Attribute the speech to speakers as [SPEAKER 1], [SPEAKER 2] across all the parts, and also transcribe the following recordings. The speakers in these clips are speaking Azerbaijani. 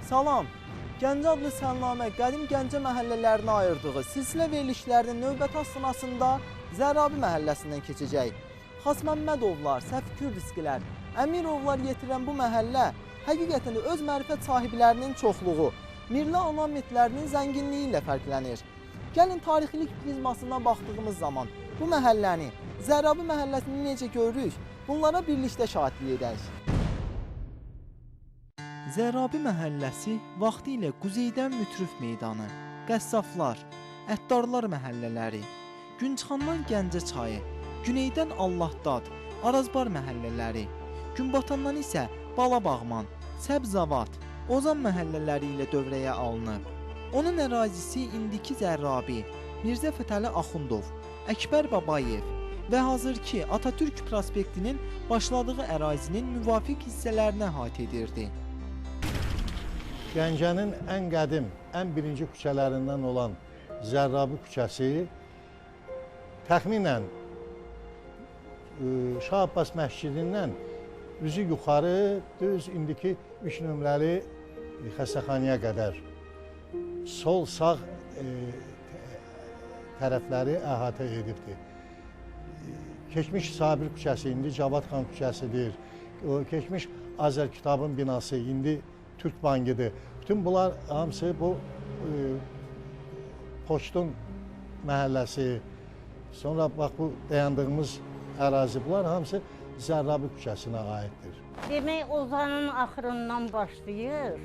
[SPEAKER 1] Salam, Gəncə adlı səlnamə qədim Gəncə məhəllələrinə ayırdığı silsilə verilişlərinin növbəti astanasında Zərabi məhəlləsindən keçəcək. Xasməmmədovlar, Səfikürdüskilər, Əmirovlar yetirən bu məhəllə həqiqətən də öz mərifət sahiblərinin çoxluğu, Mirlə ana mitlərinin zənginliyi ilə fərqlənir. Gəlin tarixilik prizmasından baxdığımız zaman bu məhəlləni, Zərabi məhəlləsini necə görürük, bunlara birlikdə şahidlik edək. Zərabi məhəlləsi vaxtilə quzeydən Mütrüf meydanı, Qəssaflar, Əttarlar məhəllələri, Günçxandan Gəncə çayı, güneydən Allahdad, Arazbar məhəllələri, günbatandan isə Balabağman, Səbzavad, Ozan məhəllələri ilə dövrəyə alınıb. Onun ərazisi indiki Zərabi, Mirzə Fətəli Axundov, Əkbər Babayev və hazırki Atatürk prospektinin başladığı ərazinin müvafiq hissələrinə əhatə edirdi.
[SPEAKER 2] Gəncənin ən qədim, ən birinci küçələrindən olan Zərrabi küçəsi təxminən Şah Abbas məscidindən üzü yuxarı düz indiki 3 nömrəli xəstəxanaya qədər sol sağ tərəfləri əhatə edibdir. Keçmiş Sabir küçəsi, indi Cavad xan küçəsidir. Keçmiş Azər Kitabın binası, indi Türk Bankıdır. Bütün bunlar hamısı bu Poçtun məhəlləsi, sonra bax bu dayandığımız ərazi, bunlar hamısı Zərrabi küçəsinə aiddir.
[SPEAKER 3] Demək Ozanın axırından başlayır,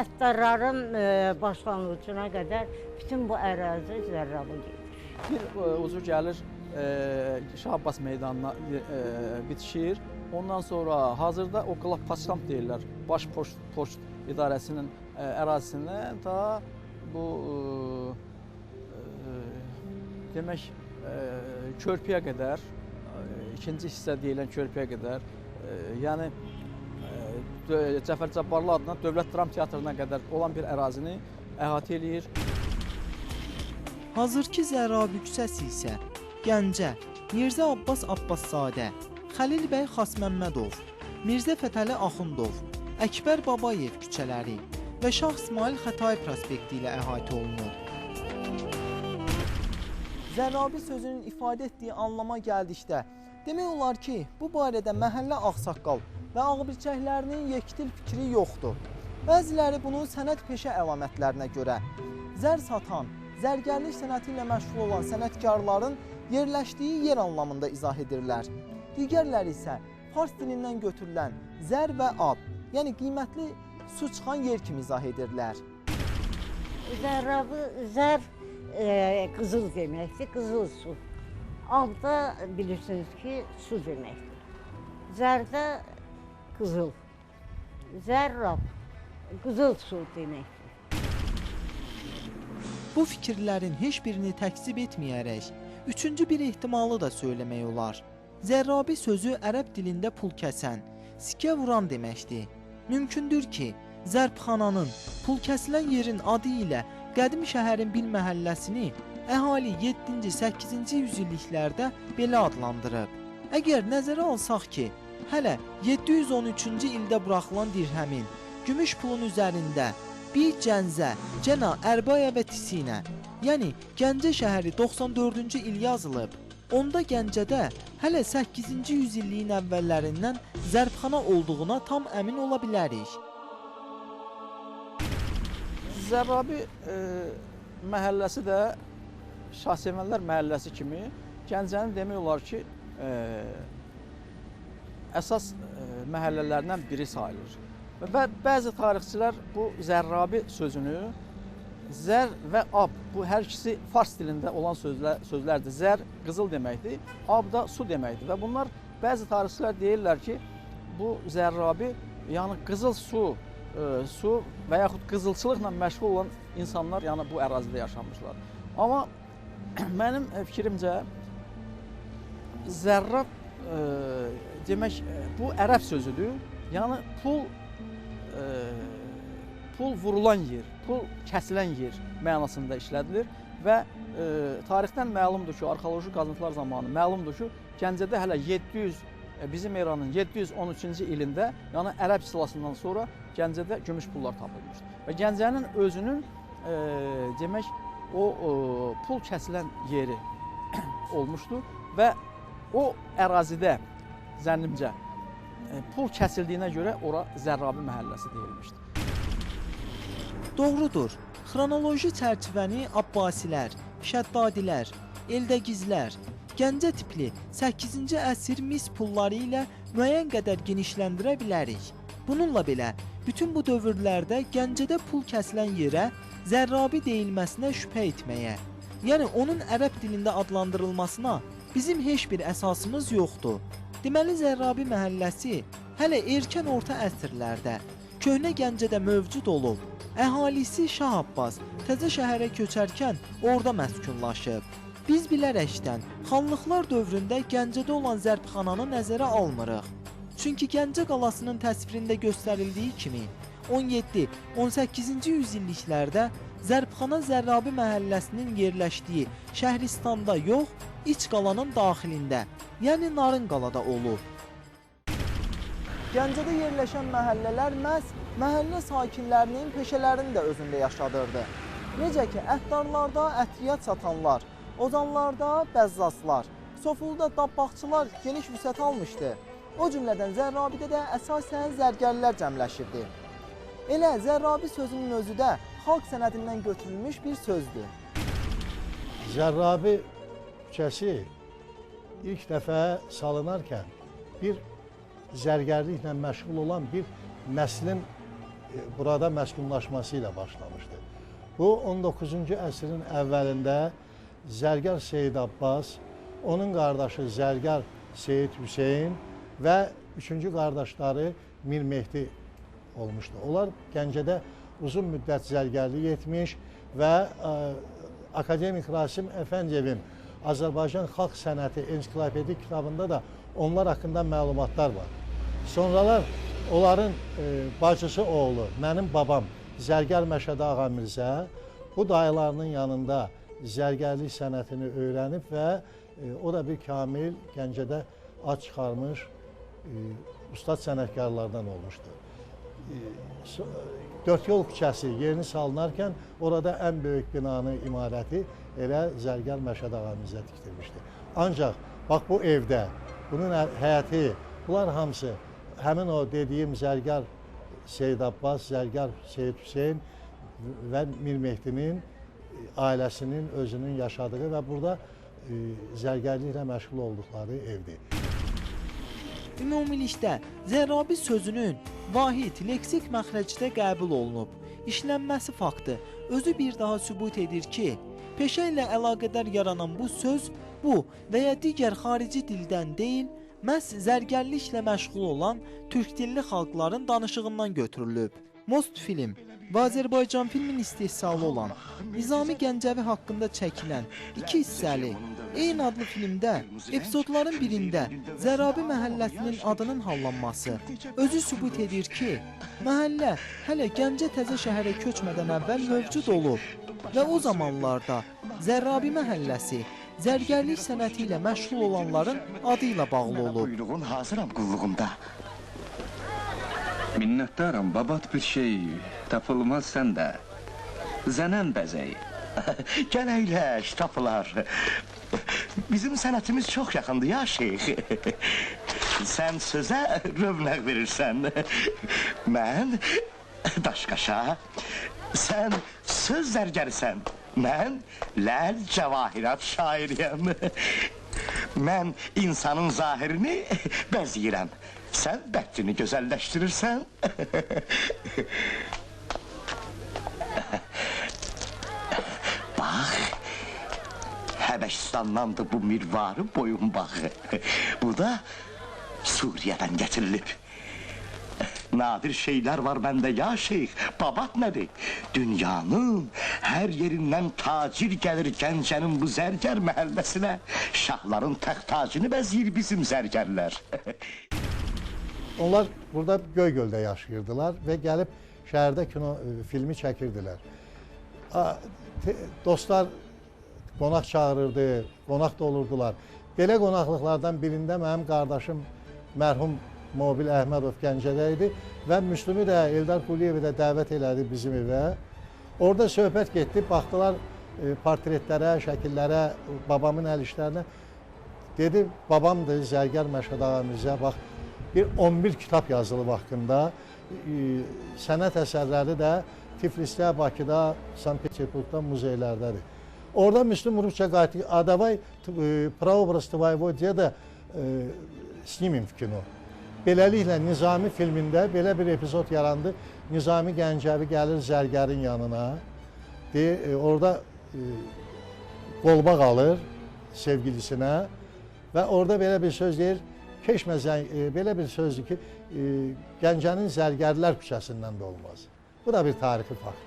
[SPEAKER 3] Əttarların başlanğıcına qədər bütün bu ərazi Zərrabi gedir.
[SPEAKER 4] Bir ucu gəlir Şah Abbas meydanına bitişir. Ondan sonra hazırda o Qlappaçkamp deyirlər, Baş Poçt İdarəsinin ərazisindən ta bu demək körpüyə qədər, ikinci hissə deyilən körpüyə qədər, yəni Cəfər Cabbarlı adına Dövlət Dram Teatrına qədər olan bir ərazini əhatə eləyir.
[SPEAKER 1] Hazırki Zərabi küçəsi isə Gəncə, Mirzə Abbas Abbaszadə, Xəlil bəy Xasməmmədov, Mirzə Fətəli Axundov, Əkbər Babayev küçələri və Şah İsmail Xətai prospekti ilə əhatə olunur. Zərabi sözünün ifadə etdiyi anlama gəldikdə, demək olar ki, bu barədə məhəllə ağsaqqal və ağbirçəklərinin yektil fikri yoxdur. Bəziləri bunu sənət peşə əlamətlərinə görə, zər satan, zərgərlik sənəti ilə məşğul olan sənətkarların yerləşdiyi yer anlamında izah edirlər. Digərləri isə fars dilindən götürülən zər və ab, yəni qiymətli su çıxan yer kimi izah edirlər.
[SPEAKER 3] Zərrabi, zər qızıl deməkdir, qızıl su. Ab da bilirsiniz ki, su deməkdir. Zər də qızıl, zərrab, qızıl su deməkdir.
[SPEAKER 1] Bu fikirlərin heç birini təkzib etməyərək, üçüncü bir ehtimalı da söyləmək olar. Zərrabi sözü ərəb dilində pul kəsən, sikə vuran deməkdir. Mümkündür ki, zərbxananın, pul kəsilən yerin adı ilə qədim şəhərin bir məhəlləsini əhali 7-ci, 8-ci yüzilliklərdə belə adlandırıb. Əgər nəzərə alsaq ki, hələ 713-cü ildə buraxılan dirhəmin, gümüş pulun üzərində bir Gəncə, Cəna, Ərbaya və Tisinə, yəni Gəncə şəhəri 94-cü il yazılıb, onda Gəncədə hələ 8-ci yüzilliyin əvvəllərindən zərbxana olduğuna tam əmin ola bilərik.
[SPEAKER 4] Zərrabi məhəlləsi də Şahsevənlər məhəlləsi kimi Gəncənin demək olar ki, əsas məhəllələrindən biri sayılır. Və bəzi tarixçilər bu Zərrabi sözünü zər və ab, bu hər ikisi fars dilində olan sözlərdir. Zər qızıl deməkdir, ab da su deməkdir. Və bunlar bəzi tarixçilər deyirlər ki, bu Zərrabi, yəni qızıl su və yaxud qızılçılıqla məşğul olan insanlar yəni bu ərazidə yaşamışlar. Amma mənim fikrimcə Zərrab demək bu ərəb sözüdür. Yəni pul vurulan yer, pul kəsilən yer mənasında işlədilir və tarixdən məlumdur ki, arxeoloji qazıntılar zamanı məlumdur ki, Gəncədə hələ 700 bizim eranın 713-cü ilində, yəni Ərəb istilasından sonra Gəncədə gümüş pullar tapılmışdı. Və Gəncənin özünün demək o pul kəsilən yeri olmuşdu və o ərazidə zənnimcə pul kəsildiyinə görə ora Zərrabi məhəlləsi deyilmişdi.
[SPEAKER 1] Doğrudur. Xronoloji çərçivəni Abbasilər, Şəddadilər, Eldəgizlər, Gəncə tipli 8-ci əsr mis pulları ilə müəyyən qədər genişləndirə bilərik. Bununla belə, bütün bu dövrlərdə Gəncədə pul kəsilən yerə Zərrabi deyilməsinə şübhə etməyə, yəni onun ərəb dilində adlandırılmasına bizim heç bir əsasımız yoxdur. Deməli, Zərrabi məhəlləsi hələ erkən orta əsrlərdə köhnə Gəncədə mövcud olub. Əhalisi Şah Abbas təzə şəhərə köçərkən orada məskunlaşıb. Biz bilərəkdən xanlıqlar dövründə Gəncədə olan zərbxananı nəzərə almırıq. Çünki Gəncə qalasının təsvirində göstərildiyi kimi 17-18-ci yüzilliklərdə zərbxana Zərrabi məhəlləsinin yerləşdiyi Şəhristanda yox, iç qalanın daxilində, yəni Narın qalada olub. Gəncədə yerləşən məhəllələr məhz məhəllə sakinlərinin peşələrini də özündə yaşadırdı. Necə ki, ətdarlarda ətriyyat satanlar, ozanlarda bəzzaslar, Sofulda dabbaqçılar geniş vüsət almışdı. O cümlədən Zərrabidə də əsasən zərgərlər cəmləşirdi. Elə Zərrabi sözünün özü də xalq sənədindən götürülmüş bir sözdür.
[SPEAKER 2] Zərrabi küçəsi ilk dəfə salınarkən bir zərgərliklə məşğul olan bir nəslin burada məskunlaşması ilə başlamışdı. Bu 19-cu əsrin əvvəlində zərgər Seyid Abbas, onun qardaşı zərgər Seyid Hüseyin və üçüncü qardaşları Mir Mehdi olmuşdu. Onlar Gəncədə uzun müddət zərgərlik etmiş və akademik Rasim Əfəndiyevin Azərbaycan Xalq Sənəti ensiklopedik kitabında da onlar haqqında məlumatlar var. Sonralar onların bacısı oğlu, mənim babam Zərgər Məşədi Ağa Mirzə bu dayılarının yanında zərgərlik sənətini öyrənib və o da bir kamil Gəncədə ad çıxarmış ustad sənətkarlardan olmuşdu. Dörd yol küçəsi yeni salınarkən orada ən böyük binanı, imarəti elə Zərgər Məşədi Ağa Mirzə tikdirmişdi. Ancaq bax bu evdə, bunun həyəti, bunlar hamısı həmin o dediyim Zərgər Seyid Abbas, Zərgər Seyid Hüseyin və Mir Mehdinin ailəsinin özünün yaşadığı və burada zərgərliklə məşğul olduqları evdir.
[SPEAKER 1] Ümumilikdə Zərrabi sözünün vahid leksik məxrəcdə qəbul olunub. İşlənməsi faktı özü bir daha sübut edir ki, peşə ilə əlaqədar yaranan bu söz bu və ya digər xarici dildən deyil, məhz zərgərliklə məşğul olan türk dilli xalqların danışığından götürülüb. Most film və Azərbaycan filmin istehsalı olan Nizami Gəncəvi haqqında çəkilən 2 hissəli eyni adlı filmdə epizodların birində Zərrabi məhəlləsinin adının hallanması özü sübut edir ki, məhəllə hələ Gəncə təzə şəhərə köçmədən əvvəl mövcud olub və o zamanlarda Zərrabi məhəlləsi zərgərlik sənəti ilə məşğul olanların adı ilə bağlı olub.
[SPEAKER 5] Buyruğun hazıram qulluğumda. Minnətdaram, babat bir şey tapılmaz səndə. Zənən bəzəyi. Gəl əyləş, tapılar. Bizim sənətimiz çox yaxındır ya şeyx. Sən sözə rövnəq verirsən. Mən daşqaşa, sən söz zərgərisən. Mən ləl cəvahirat şairiyəm. Mən insanın zahirini bəziyirəm. Sən bəttini gözəlləşdirirsən. Bax, Həbəşistandandır bu mirvarı boyun bağı. Bu da Suriyədən gətirilib. Nadir şeylər var məndə ya şeyx, babat nədir? Dünyanın hər yerindən tacir gəlir Gəncənin bu zərgər məhəlləsinə. Şahların təxt tacını bəziyir bizim zərgərlər.
[SPEAKER 2] Onlar burada Göygöldə yaşayırdılar və gəlib şəhərdə filmi çəkirdilər. Dostlar qonaq çağırırdı, qonaq da olurdular. Belə qonaqlıqlardan birində mənim qardaşım mərhum Mobil Əhmədov Gəncədə idi və Müslümü də, Eldar Quliyevi də dəvət elədi bizim evə. Orada söhbət getdi, baxdılar portretlərə, şəkillərə, babamın əl işlərinə. Dedi, babamdır Zərgər Məşəd ağa Mirzə, bax, bir 11 kitab yazılıb haqqında, sənət əsərləri də Tiflisdə, Bakıda, Sankt-Peterburgda, muzeylərdədir. Orada Müslüm Rusça qayıtdı, Adavay, Proobraz Tvoyvo deyə də sнимем в kino. Beləliklə Nizami filmində belə bir epizod yarandı. Nizami Gəncəvi gəlir Zərgərin yanına. Orada qolbaq alır sevgilisinə və orada belə bir söz deyir. Belə bir sözdür ki, Gəncənin Zərgərlər küçəsindən də olmaz. Bu da bir tarixi fakt.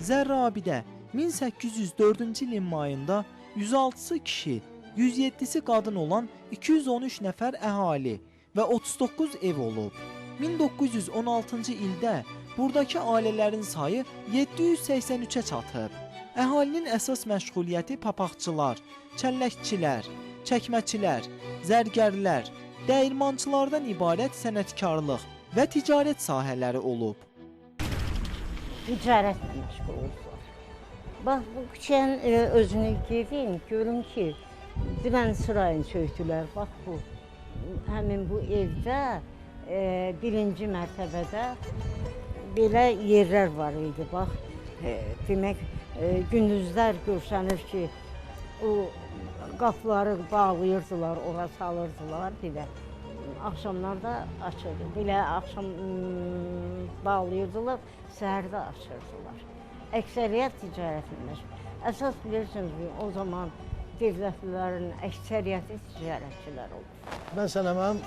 [SPEAKER 1] Zərrabidə 1804-cü ilin mayında 106-sı kişi, 107-si qadın olan 213 nəfər əhali və 39 ev olub. 1916-cı ildə buradakı ailələrin sayı 783-ə çatıb. Əhalinin əsas məşğuliyyəti papaqçılar, çəlləkçilər, çəkməçilər, zərgərlər, dəyirmançılardan ibarət sənətkarlıq və ticarət sahələri olub.
[SPEAKER 3] Ticarətlə məşğul oldular. Bax, bu küçənin özünü gedin, görün ki, dünən sırayın söydülər. Bax, bu, həmin bu evdə birinci mərtəbədə belə yerlər var idi. Bax, demək, gündüzlər görsənir ki, o qapıları bağlayırdılar, ora salırdılar belə. Axşamlar da açırdı. Belə axşam bağlayırdılar, səhərdə açırdılar. Əksəriyyət ticarətlə. Əsas bilirsiniz ki, o zaman devlətlilərin əksəriyyəti ticarətçilər olur.
[SPEAKER 2] Məsələn, mənim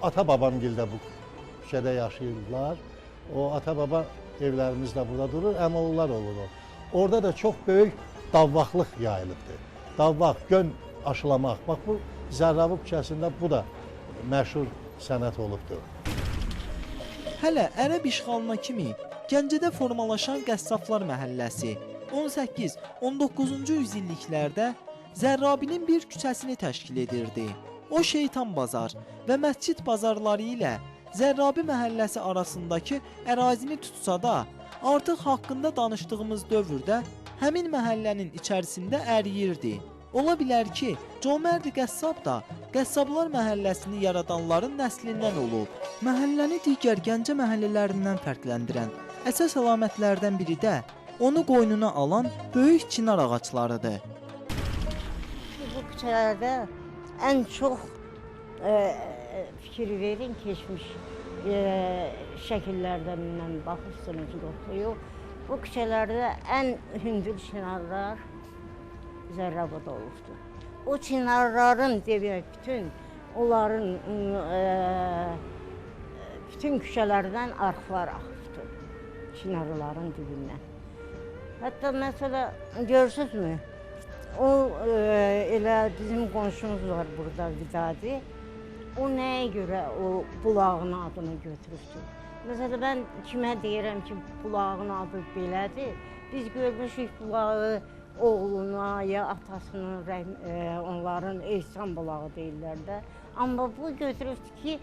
[SPEAKER 2] ata-babam gildə bu küçədə yaşayırdılar. O ata-baba evlərimiz də burada durur, əmoğullar olur o. Orada da çox böyük davvaqlıq yayılıbdır. Davvaq, gön aşılamaq. Bax, bu Zərrabı küçəsində bu da məşhur sənət olubdur.
[SPEAKER 1] Hələ ərəb işğalına kimi Gəncədə formalaşan Qəssablar məhəlləsi 18-19-cu yüzilliklərdə Zərrabinin bir küçəsini təşkil edirdi. O Şeytan Bazar və Məscid bazarları ilə Zərrabi məhəlləsi arasındakı ərazini tutsa da, artıq haqqında danışdığımız dövrdə həmin məhəllənin içərisində əriyirdi. Ola bilər ki, Cömərd Qəssab da Qəssablar məhəlləsini yaradanların nəslindən olub. Məhəlləni digər Gəncə məhəllələrindən fərqləndirən əsas əlamətlərdən biri də onu qoynuna alan böyük çinar ağaclarıdır.
[SPEAKER 3] Bu küçələrdə ən çox fikir verin, keçmiş şəkillərdən baxırsınız, yox. Bu küçələrdə ən hündür çinarlar Zərrabada olubdur. O çinarların demək, bütün küçələrdən arxlar axıbdır, çinarların dibindən. Hətta məsələ, görürsünüzmü, o elə bizim qonşumuz var burada, Vidadi, o nəyə görə o bulağın adını götürübdür? Məsələn, mən kimə deyirəm ki, bulağın adı belədir, biz görmüşük bulağı oğluna ya atasının, onların ehsan bulağı deyirlər də. Amma bu götürübdür ki,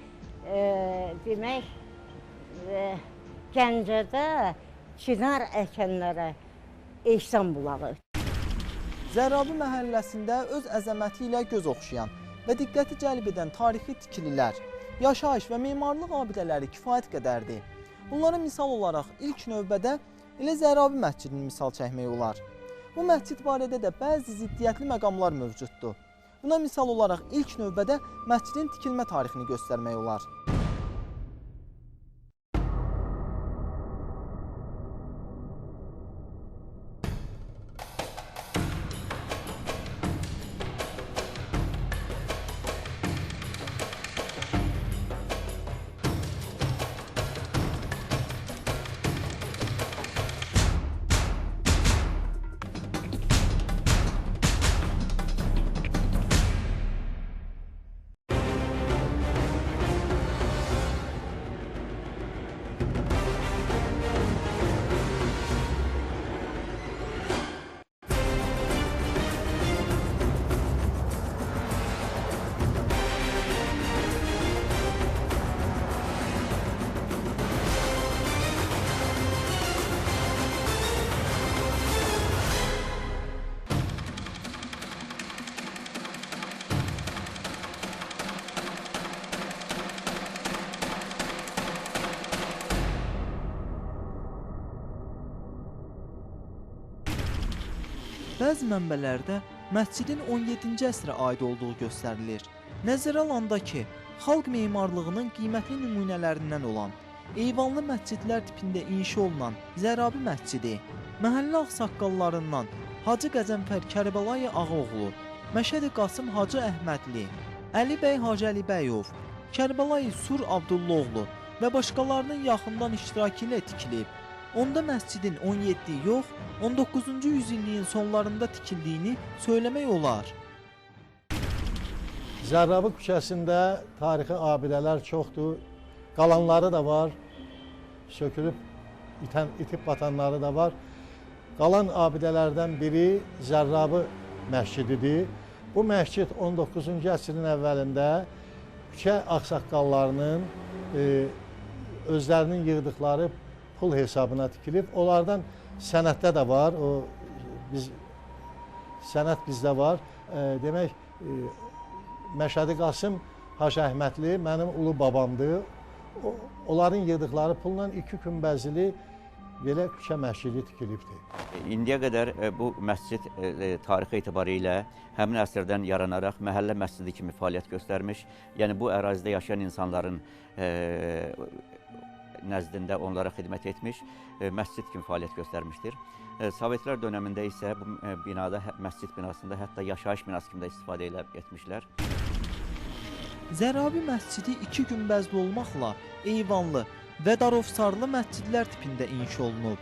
[SPEAKER 3] demək, Gəncədə çinar əkənlərə ehsan bulağı.
[SPEAKER 1] Zərrabi məhəlləsində öz əzəməti ilə göz oxşayan və diqqəti cəlb edən tarixi tikililər, yaşayış və memarlıq abidələri kifayət qədərdir. Bunların misal olaraq ilk növbədə elə Zərrabi məscidini misal çəkmək olar. Bu məscid barədə də bəzi ziddiyyətli məqamlar mövcuddur. Buna misal olaraq ilk növbədə məscidin tikilmə tarixini göstərmək olar. Bəzi mənbələrdə məscidin 17-ci əsrə aid olduğu göstərilir. Nəzərə alanda ki, xalq memarlığının qiymətli nümunələrindən olan eyvanlı məscidlər tipində inşa olunan Zərabi məscidi, məhəllə ağsaqqallarından Hacı Qəzənfər Kərbəlayı Ağaoğlu, Məşədi Qasım Hacı Əhmədli, Əli bəy Hacı Əlibəyov, Kərbəlayı Sur Abdullaoğlu və başqalarının yaxından iştirakı ilə tikilib. Onda məscidin 17 yox, 19-cu yüzilliyin sonlarında tikildiyini söyləmək olar.
[SPEAKER 2] Zərrabi küçəsində tarixi abidələr çoxdur. Qalanları da var, sökülüb itib batanları da var. Qalan abidələrdən biri Zərrabi məscididir. Bu məscid 19-cu əsrin əvvəlində küçə ağsaqqallarının özlərinin yığdıqları pul hesabına tikilib. Onlardan sənətdə də var, sənət bizdə var. Demək, Məşədi Qasım Hacı Əhmədli mənim ulu babamdır. Onların yığdıqları pulla 2 günbəzili belə küçə məscidi tikilibdir.
[SPEAKER 6] İndiyə qədər bu məscid tarixi etibarilə həmin əsrdən yaranaraq məhəllə məscidi kimi fəaliyyət göstərmiş. Yəni bu ərazidə yaşayan insanların nəzdində onlara xidmət etmiş, məscid kimi fəaliyyət göstərmişdir. Sovetlər dönəmində isə bu binada, məscid binasında hətta yaşayış binası kimi də istifadə etmişlər.
[SPEAKER 1] Zərabi məscidi 2 günbəzli olmaqla eyvanlı və darovsarlı məscidlər tipində inşa olunub.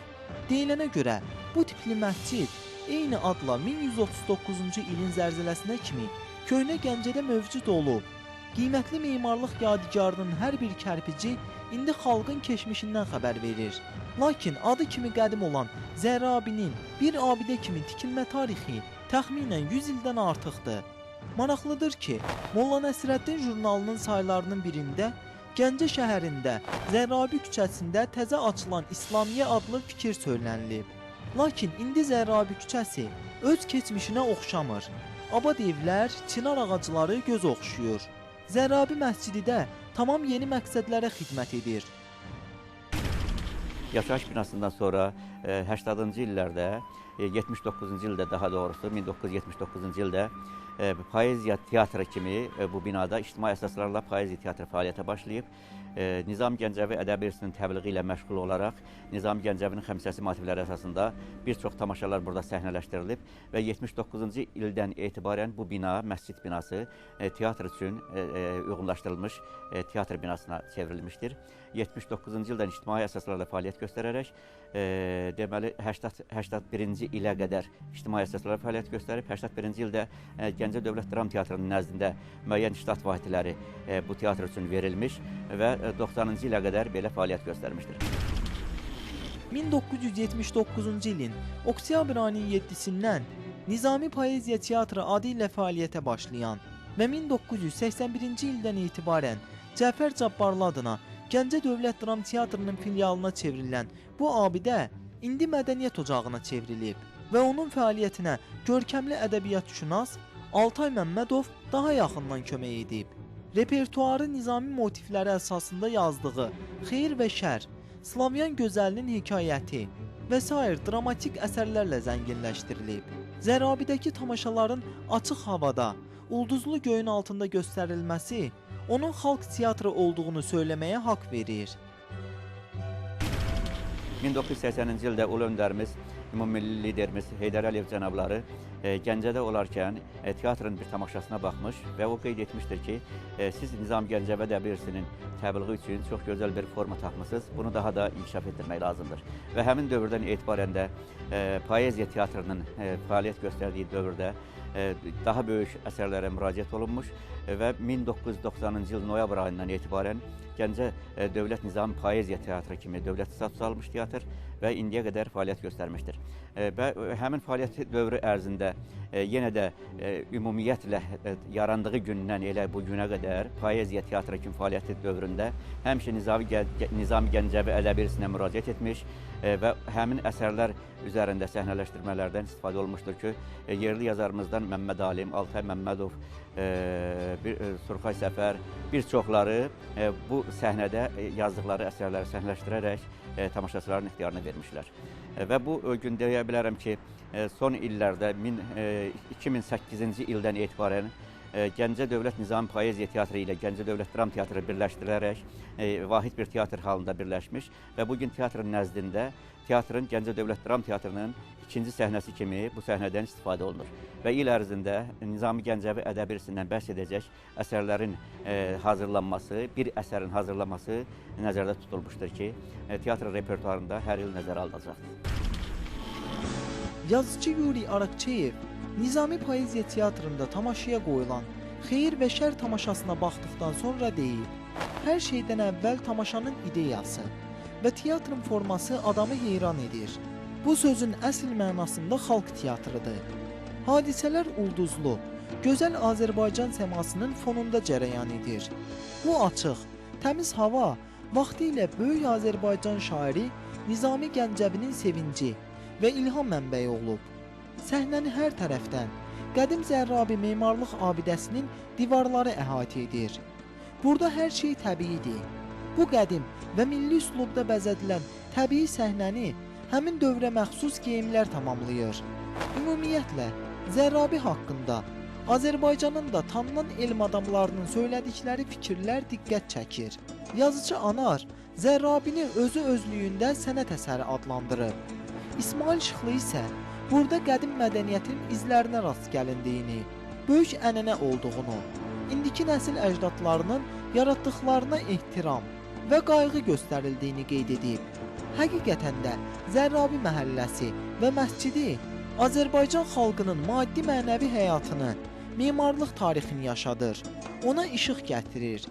[SPEAKER 1] Deyilənə görə bu tipli məscid eyni adla 1139-cu ilin zəlzələsinə kimi Köhnə Gəncədə mövcud olub. Qiymətli memarlıq yadigarının hər bir kərpici indi xalqın keçmişindən xəbər verir. Lakin adı kimi qədim olan Zərabinin bir abidə kimi tikilmə tarixi təxminən 100 ildən artıqdır. Maraqlıdır ki, Molla Nəsrəddin jurnalının saylarının birində Gəncə şəhərində Zərabi küçəsində təzə açılan İslamiyyə adlı fikir söylənilib. Lakin indi Zərabi küçəsi öz keçmişinə oxşamır. Abad evlər, çinar ağacları göz oxşuyur. Zərabi məscidi də tamam yeni məqsədlərə xidmət edir.
[SPEAKER 6] Yaşayış binasından sonra 80-cı illərdə, 79-cu ildə daha doğrusu 1979-cu ildə poeziya teatrı kimi bu binada ictimai əsaslarla poeziya teatrı fəaliyyətə başlayıb. Nizami Gəncəvi ədəbi irsinin təbliği ilə məşğul olaraq Nizami Gəncəvinin xəmsəsi motivləri əsasında bir çox tamaşalar burada səhnələşdirilib və 79-cu ildən etibarən bu bina, məscid binası teatr üçün uyğunlaşdırılmış teatr binasına çevrilmişdir. 79-cu ildən ictimai əsaslarla fəaliyyət göstərərək deməli 81-ci ilə qədər ictimai əsaslarla fəaliyyət göstərib, 81-ci ildə Gəncə Dövlət Dram Teatrının nəzdində müəyyən ştat vahidləri bu teatr üçün verilmiş və 90-cı ilə qədər belə fəaliyyət göstərmişdir.
[SPEAKER 1] 1979-cu ilin oktyabr ayının 7-sindən Nizami Poeziya Teatrı adı ilə fəaliyyətə başlayan və 1981-ci ildən etibarən Cəfər Cabbarlı adına Gəncə Dövlət Dram Teatrının filialına çevrilən bu abidə indi mədəniyyət ocağına çevrilib və onun fəaliyyətinə görkəmli ədəbiyyatşünas Altay Məmmədov daha yaxından kömək edib. Repertuarı Nizami motivləri əsasında yazdığı Xeyir və Şər, Slavyan gözəlinin hekayəti və sair dramatik əsərlərlə zənginləşdirilib. Zərabidəki tamaşaların açıq havada, ulduzlu göyün altında göstərilməsi onun xalq teatrı olduğunu söyləməyə haqq verir.
[SPEAKER 6] 1980-ci ildə ulu öndərimiz, ümummilli liderimiz Heydər Əliyev cənabları Gəncədə olarkən teatrın bir tamaşasına baxmış və o qeyd etmişdir ki, siz Nizami Gəncəvi ədəbi irsinin təbliği üçün çox gözəl bir forma tapmışsınız, bunu daha da inkişaf etdirmək lazımdır. Və həmin dövrdən etibarən də poeziya teatrının fəaliyyət göstərdiyi dövrdə daha böyük əsərlərə müraciət olunmuş və 1990-cı il noyabr ayından etibarən Gəncə Dövlət Nizami Poeziya Teatrı kimi dövlət status almış teatr və indiyə qədər fəaliyyət göstərmişdir. Və həmin fəaliyyət dövrü ərzində yenə də ümumiyyətlə yarandığı gündən elə bu günə qədər poeziya teatrı kimi fəaliyyəti dövründə həmişə Nizami Gəncəvi ədəbi irsinə müraciət etmiş və həmin əsərlər üzərində səhnələşdirmələrdən istifadə olmuşdur ki, yerli yazarımızdan Məmməd Alim, Altay Məmmədov, Surxay Səfər bir çoxları bu səhnədə yazdıqları əsərləri səhnələşdirərək tamaşaçıların ixtiyarına vermişlər. Və bu gün deyə bilərəm ki, son illərdə 2008-ci ildən etibarən Gəncə Dövlət Nizami Poeziya Teatrı ilə Gəncə Dövlət Dram Teatrı birləşdirilərək vahid bir teatr halında birləşmiş və bugün teatrın nəzdində teatrın Gəncə Dövlət Dram Teatrının ikinci səhnəsi kimi bu səhnədən istifadə olunur. Və il ərzində Nizami Gəncəvi ədəbi irsindən bəhs edəcək əsərlərin hazırlanması, bir əsərin hazırlanması nəzərdə tutulmuşdur ki, teatr repertuarında hər il nəzərə alınacaqdır.
[SPEAKER 1] Yazıcı Yuri Arakçeyev Nizami Poeziya Teatrında tamaşaya qoyulan Xeyir və Şər tamaşasına baxdıqdan sonra deyib, hər şeydən əvvəl tamaşanın ideyası və teatrın forması adamı heyran edir. Bu sözün əsl mənasında xalq teatrıdır. Hadisələr ulduzlu, gözəl Azərbaycan səmasının fonunda cərəyan edir. Bu açıq, təmiz hava vaxtilə böyük Azərbaycan şairi Nizami Gəncəvinin sevinci və ilham mənbəyi olub. Səhnəni hər tərəfdən qədim Zərrabi memarlıq abidəsinin divarları əhatə edir. Burada hər şey təbiidir. Bu qədim və milli üslubda bəzədilən təbii səhnəni həmin dövrə məxsus geyimlər tamamlayır. Ümumiyyətlə, Zərrabi haqqında Azərbaycanın da tanınan elm adamlarının söylədikləri fikirlər diqqət çəkir. Yazıcı Anar Zərrabini özü özlüyündə sənət əsəri adlandırıb. İsmail Şıxlı isə burada qədim mədəniyyətin izlərinə rast gəlindiyini, böyük ənənə olduğunu, indiki nəsil əcdadlarının yaratdıqlarına ehtiram və qayğı göstərildiyini qeyd edib. Həqiqətən də Zərrabi məhəlləsi və məscidi Azərbaycan xalqının maddi-mənəvi həyatını, memarlıq tarixini yaşadır, ona işıq gətirir.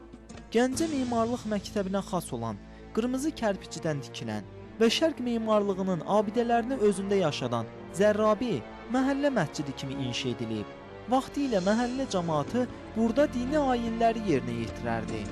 [SPEAKER 1] Gəncə Memarlıq Məktəbinə xas olan, qırmızı kərpicidən tikilən və şərq memarlığının abidələrini özündə yaşadan Zərrabi məhəllə məscidi kimi inşa edilib. Vaxtilə məhəllə cəmaatı burada dini ayinləri yerinə yetirərdi.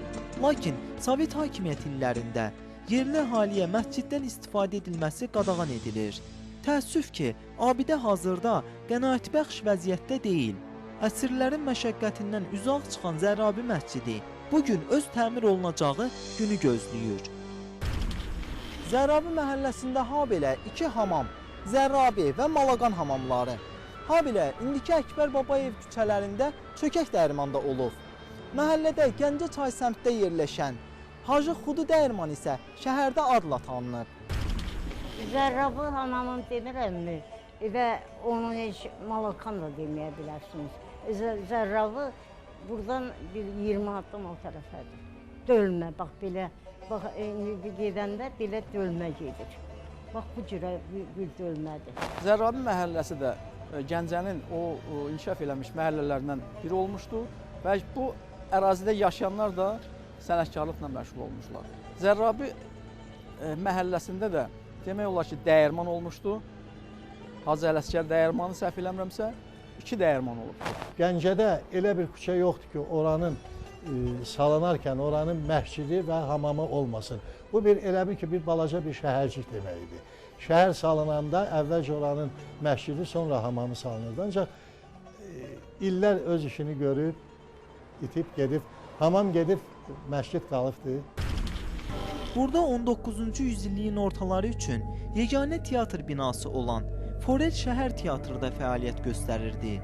[SPEAKER 1] Lakin Sovet hakimiyyət illərində yerli əhaliyə məsciddən istifadə edilməsi qadağan edilir. Təəssüf ki, abidə hazırda qənaətbəxş vəziyyətdə deyil. Əsrlərin məşəqqətindən uzaq çıxan Zərrabi məscidi bugün öz təmir olunacağı günü gözləyir. Zərrabi məhəlləsində habelə 2 hamam, Zərrabi və Malaqan hamamları, habelə indiki Əkbər Babayev küçələrində çökək dəyirmanda olub. Məhəllədə Gəncə çay səmtdə yerləşən Hacı Xudu dəyirman isə şəhərdə adla tanınır.
[SPEAKER 3] Zərrabi hamamın demirəmmi və onu heç Malaqan da deməyə bilərsiniz. Zərrabi buradan 20 addım o tərəfədir. Dölmə, bax belə, bax gedəndə belə dölmə gedir. Bax bu cürə bir dölmədir.
[SPEAKER 4] Zərrabi məhəlləsi də Gəncənin o inkişaf eləmiş məhəllələrindən biri olmuşdur və bu ərazidə yaşayanlar da sənətkarlıqla məşğul olmuşlar. Zərrabi məhəlləsində də demək olar ki, dəyirman olmuşdu. Hacı Ələsgər dəyirmanı səhv eləmirəmsə, 2 dəyirman olubdur.
[SPEAKER 2] Gəncədə elə bir küçə yoxdur ki, oranın salınarkən oranın məscidi və hamamı olmasın. Bu elə bir ki, bir balaca bir şəhərcik deməkdir. Şəhər salınanda əvvəlcə oranın məscidi, sonra hamamı salınırdı. Ancaq illər öz işini görüb, itib, gedib, hamam gedib, məscid qalıbdır.
[SPEAKER 1] Burada 19-cu yüzilliyin ortaları üçün yeganə teatr binası olan Forel Şəhər Teatrı da fəaliyyət göstərirdi.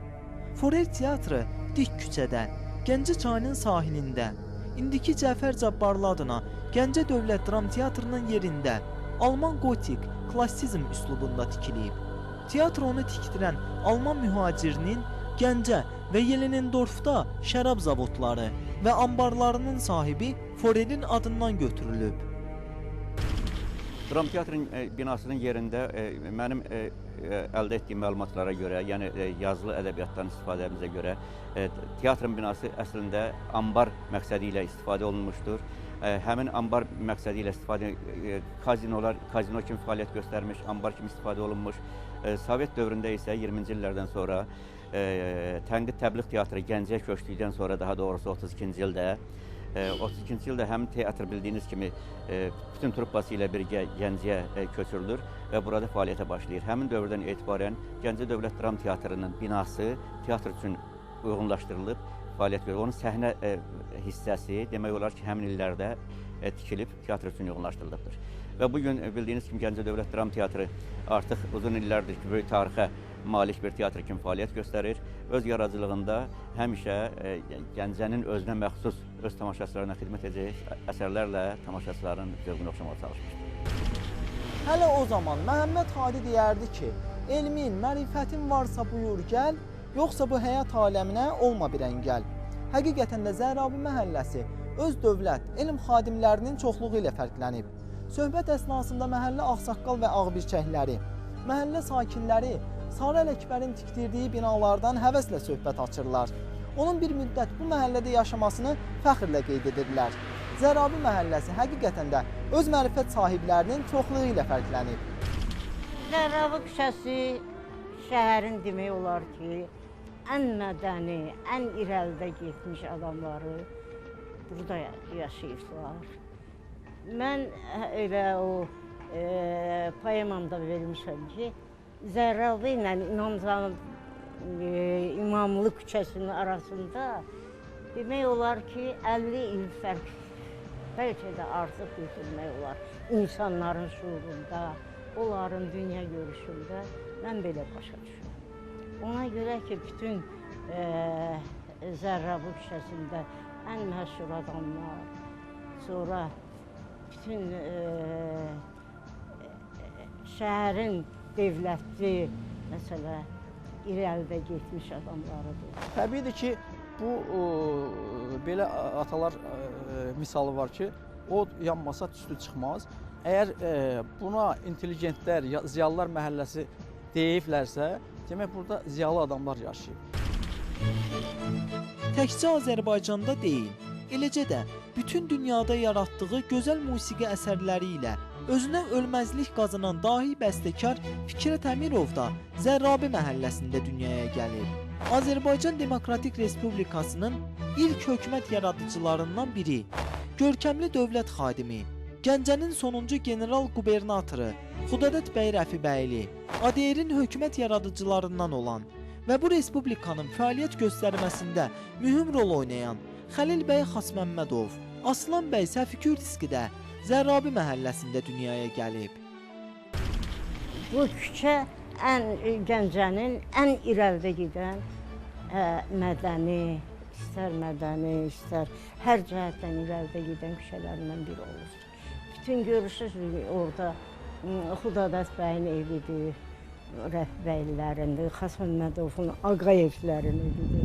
[SPEAKER 1] Forel Teatrı dik küçədə, Gəncə çayının sahilində, indiki Cəfər Cabbarlı adına Gəncə Dövlət Dram Teatrının yerində Alman gotik, klassizm üslubunda tikilib. Teatronu tikdirən Alman mühacirinin Gəncə və Yelenendorfda şərab zavodları və ambarlarının sahibi Forelin adından götürülüb.
[SPEAKER 6] Dram teatrın binasının yerində mənim əldə etdiyim məlumatlara görə, yəni yazılı ədəbiyyatdan istifadəmizə görə teatrın binası əslində ambar məqsədi ilə istifadə olunmuşdur. Həmin ambar məqsədi ilə istifadə kazino kimi fəaliyyət göstərmiş, ambar kimi istifadə olunmuş. Sovet dövründə isə 20-ci illərdən sonra Tənqid Təbliğ Teatrı Gəncəyə köçdükdən sonra, daha doğrusu 32-ci ildə 32-ci ildə həmin teatr bildiyiniz kimi bütün truppası ilə birgə Gəncəyə köçürülür və burada fəaliyyətə başlayır. Həmin dövrdən etibarən Gəncə Dövlət Dram Teatrının binası teatr üçün uyğunlaşdırılıb, fəaliyyət görür. Onun səhnə hissəsi demək olar ki, həmin illərdə tikilib teatr üçün uyğunlaşdırılıbdır. və bu gün bildiyiniz kimi Gəncə Dövlət Dram Teatrı artıq uzun illərdir ki, böyük tarixə malik bir teatr kimi fəaliyyət göstərir. Öz yaradıcılığında həmişə Gəncənin özünə məxsus, öz tamaşaçılarına xidmət edəcək əsərlərlə tamaşaçıların zövqünü oxşamağa çalışmışdır.
[SPEAKER 1] Hələ o zaman Məhəmməd Hadi deyərdi ki, elmin, mərifətin varsa buyur gəl, yoxsa bu həyat aləminə olma bir əngəl. Həqiqətən də Zərrabi məhəlləsi öz dövlət, elm xadimlərinin çoxluğu ilə fərqlənib. Söhbət əsnasında məhəllə ağsaqqal və ağbirçəkləri, məhəllə sakinləri Sarı Ələkbərin tikdirdiyi binalardan həvəslə söhbət açırlar. Onun bir müddət bu məhəllədə yaşamasını fəxrlə qeyd edirlər. Zərrabi məhəlləsi həqiqətən də öz mərifət sahiblərinin çoxluğu ilə fərqlənib.
[SPEAKER 3] Zərrabi küçəsi şəhərin demək olar ki, ən mədəni, ən irəlidə getmiş adamları burada yaşayıblar. Mən elə o poemamda vermişəm ki, Zərrabi ilə İmamlı küçəsinin arasında demək olar ki, 50 il fərq, bəlkə də artıq götürmək olar. İnsanların şuurunda, onların dünya görüşündə mən belə başa düşürəm. Ona görə ki, bütün Zərrabi küçəsində ən məşhur adamlar, sonra bütün şəhərin devlətli, məsələ, irəlidə getmiş adamlarıdır.
[SPEAKER 4] Təbiidir ki, bu belə atalar misalı var ki, od yanmasa tüstü çıxmaz. Əgər buna intelligentlər, ziyalılar məhəlləsi deyiblərsə, demək burada ziyalı adamlar yaşayıb.
[SPEAKER 1] Təkcə Azərbaycanda deyil, eləcə də bütün dünyada yaratdığı gözəl musiqi əsərləri ilə özünə ölməzlik qazanan dahi bəstəkar Fikrət Əmirov da Zərrabi məhəlləsində dünyaya gəlib. Azərbaycan Demokratik Respublikasının ilk hökumət yaradıcılarından biri, görkəmli dövlət xadimi, Gəncənin sonuncu general qubernatoru Xudadət bəy Rəfibəyli, ADR-in hökumət yaradıcılarından olan və bu respublikanın fəaliyyət göstərməsində mühüm rol oynayan Xəlil bəy Xasməmmədov, Aslan bəy Səfikürdiski də Zərrabi məhəlləsində dünyaya gəlib.
[SPEAKER 3] Bu küçə Gəncənin ən irəlidə gedən mədəni, istər hər cəhətdən irəlidə gedən küçələrindən biri olur. Bütün görürsünüz orada Xudadət bəyin evidir, Rəfibəylilərindir, Xasməmmədovun Ağayevlərin evidir.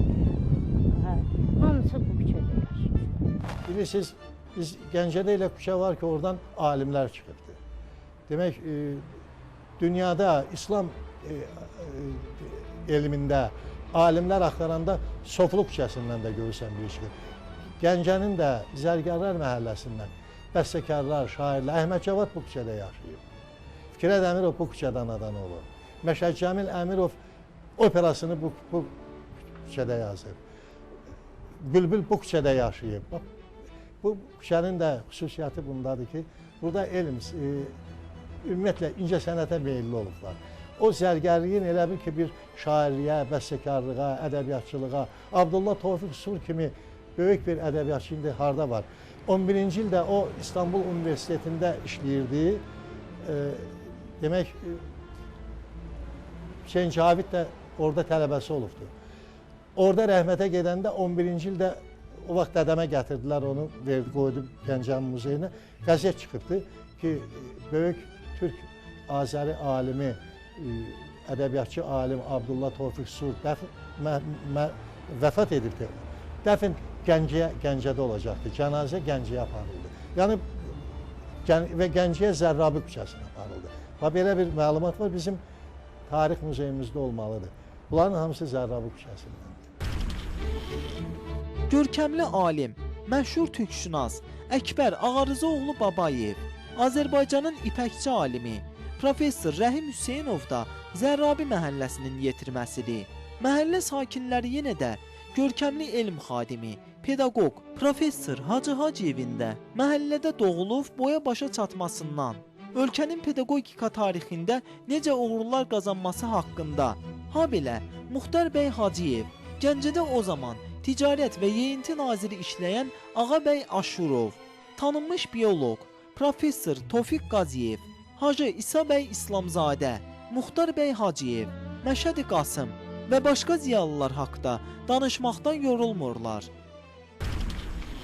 [SPEAKER 3] Hamısı bu küçədə yaşayır.
[SPEAKER 2] Bilirsiniz, biz Gəncədə elə küçə var ki, oradan alimlər çıxıbdır. Demək, dünyada İslam elmində alimlər axtaranda Soflu küçəsindən də görürsən bir şey. Gəncənin də Zərgərlər məhəlləsindən bəstəkarlar, şairlər, Əhməd Cavad bu küçədə yaşayıb. Fikrət Əmirov bu küçədən anadan olur. Məşəd Cəmil Əmirov operasını bu küçədə yazıb. Bülbül bu küçədə yaşayıb. Bu küçənin də xüsusiyyəti bundadır ki, burada elm, ümumiyyətlə incə sənətə meyilli olublar. O zərgərliyin elə bil ki, bir şairliyə, bəstəkarlığa, ədəbiyyatçılığa, Abdullah Tofiq Sur kimi böyük bir ədəbiyyatçı indi harda var. 11-ci ildə o İstanbul Universitetində işləyirdi. Demək, Hüseyin Cavid də orada tələbəsi olubdur. Orada rəhmətə gedəndə 11-ci ildə o vaxt dədəmə gətirdilər, onu verdi, qoydu Gəncənin muzeyinə. Qəzet çıxıbdı ki, böyük Türk Azəri alimi, ədəbiyyatçı alim Abdullah Tofiq Sur vəfat edibdi. Dəfn Gəncədə olacaqdı, cənazə Gəncəyə aparıldı. Yəni, və Gəncəyə Zərrabi küçəsinə aparıldı. Belə bir məlumat var, bizim tarix muzeyimizdə olmalıdır. Bunların hamısı Zərrabi küçəsindəndir.
[SPEAKER 1] Görkəmli alim, məşhur türkşünas Əkbər Ağarızoğlu Babayev, Azərbaycanın ipəkçi alimi, professor Rəhim Hüseynov da Zərrabi məhəlləsinin yetirməsidir. Məhəllə sakinləri yenə də görkəmli elm xadimi, pedaqoq, professor Hacı Hacıyevin də məhəllədə doğulub boya başa çatmasından, ölkənin pedaqogika tarixində necə uğurlar qazanması haqqında, habelə Muxtar bəy Hacıyev, Gəncədə o zaman Ticarət və Yeyinti naziri işləyən Ağa bəy Aşurov, tanınmış bioloq, Professor Tofiq Qaziyev, Hacı İsa bəy İslamzadə, Muxtar bəy Hacıyev, Məşədi Qasım və başqa ziyalılar haqqında danışmaqdan yorulmurlar.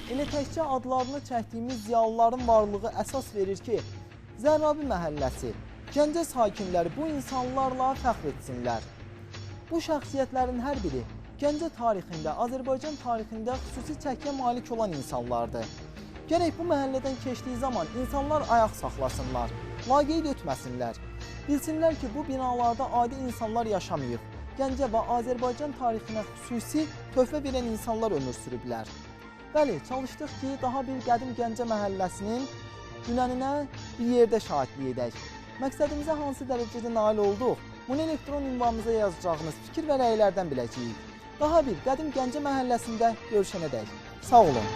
[SPEAKER 1] Elə təkcə adlarını çəkdiyimiz ziyalıların varlığı əsas verir ki, Zərrabi məhəlləsi, Gəncə sakinləri bu insanlarla fəxr etsinlər. Bu şəxsiyyətlərin hər biri Gəncə tarixində, Azərbaycan tarixində xüsusi çəkiyə malik olan insanlardır. Gərək bu məhəllədən keçdiyi zaman insanlar ayaq saxlasınlar, laqeyd ötməsinlər. Bilsinlər ki, bu binalarda adi insanlar yaşamayıb. Gəncə və Azərbaycan tarixinə xüsusi töhfə verən insanlar ömür sürüblər. Bəli, çalışdıq ki, daha bir qədim Gəncə məhəlləsinin dünəninə bir yerdə şahidlik edək. Məqsədimizə hansı dərəcədə nail olduq, bunu elektron ünvanımıza yazacağınız fikir və rəylərdən biləcəyik. Daha bir qədim Gəncə məhəlləsində görüşənədək. Sağ olun.